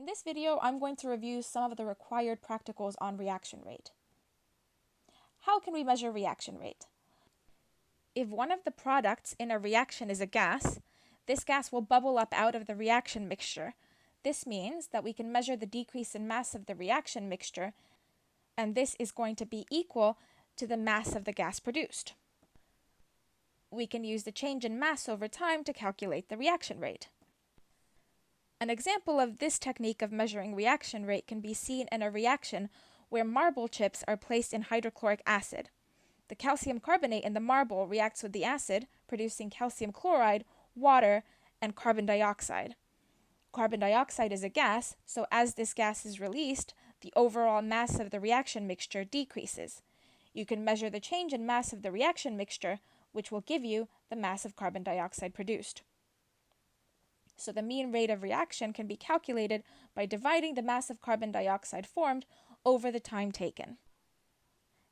this video, I'm going to review some of the required practicals on reaction rate. How can we measure reaction rate? If one of the products in a reaction is a gas, this gas will bubble up out of the reaction mixture. This means that we can measure the decrease in mass of the reaction mixture, and this is going to be equal to the mass of the gas produced. We can use the change in mass over time to calculate the reaction rate. An example of this technique of measuring reaction rate can be seen in a reaction where marble chips are placed in hydrochloric acid. The calcium carbonate in the marble reacts with the acid, producing calcium chloride, water, and carbon dioxide. Carbon dioxide is a gas, so as this gas is released, the overall mass of the reaction mixture decreases. You can measure the change in mass of the reaction mixture, which will give you the mass of carbon dioxide produced. So the mean rate of reaction can be calculated by dividing the mass of carbon dioxide formed over the time taken.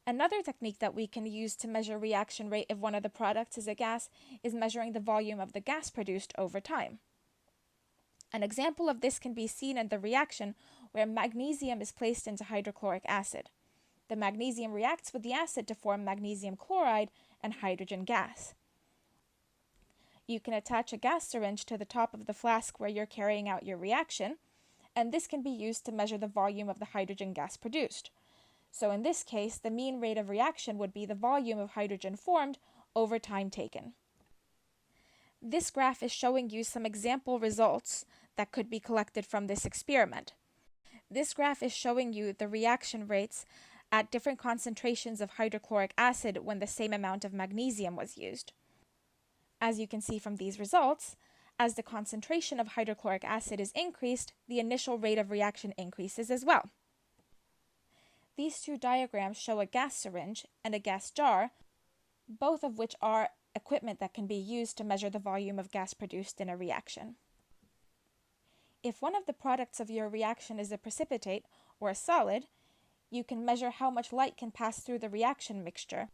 Another technique that we can use to measure reaction rate if one of the products is a gas is measuring the volume of the gas produced over time. An example of this can be seen in the reaction where magnesium is placed into hydrochloric acid. The magnesium reacts with the acid to form magnesium chloride and hydrogen gas. You can attach a gas syringe to the top of the flask where you're carrying out your reaction, and this can be used to measure the volume of the hydrogen gas produced. So in this case, the mean rate of reaction would be the volume of hydrogen formed over time taken. This graph is showing you some example results that could be collected from this experiment. This graph is showing you the reaction rates at different concentrations of hydrochloric acid when the same amount of magnesium was used. As you can see from these results, as the concentration of hydrochloric acid is increased, the initial rate of reaction increases as well. These two diagrams show a gas syringe and a gas jar, both of which are equipment that can be used to measure the volume of gas produced in a reaction. If one of the products of your reaction is a precipitate or a solid, you can measure how much light can pass through the reaction mixture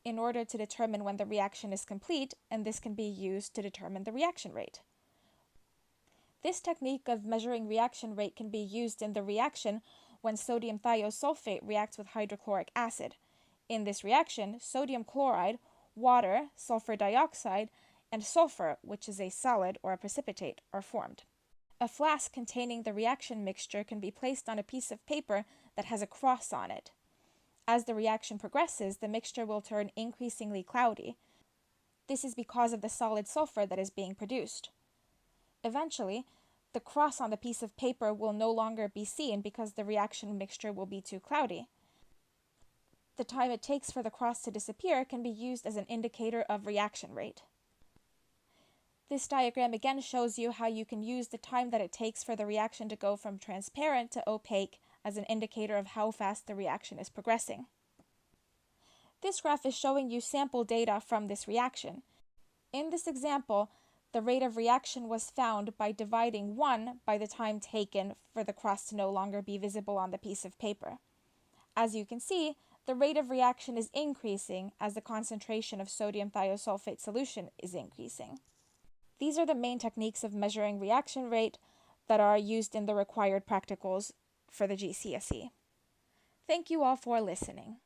in order to determine when the reaction is complete, and this can be used to determine the reaction rate. This technique of measuring reaction rate can be used in the reaction when sodium thiosulfate reacts with hydrochloric acid. In this reaction, sodium chloride, water, sulfur dioxide, and sulfur, which is a solid or a precipitate, are formed. A flask containing the reaction mixture can be placed on a piece of paper that has a cross on it. As the reaction progresses, the mixture will turn increasingly cloudy. This is because of the solid sulfur that is being produced. Eventually, the cross on the piece of paper will no longer be seen because the reaction mixture will be too cloudy. The time it takes for the cross to disappear can be used as an indicator of reaction rate. This diagram again shows you how you can use the time that it takes for the reaction to go from transparent to opaque as an indicator of how fast the reaction is progressing. This graph is showing you sample data from this reaction. In this example, the rate of reaction was found by dividing 1 by the time taken for the cross to no longer be visible on the piece of paper. As you can see, the rate of reaction is increasing as the concentration of sodium thiosulfate solution is increasing. These are the main techniques of measuring reaction rate that are used in the required practicals for the GCSE. Thank you all for listening.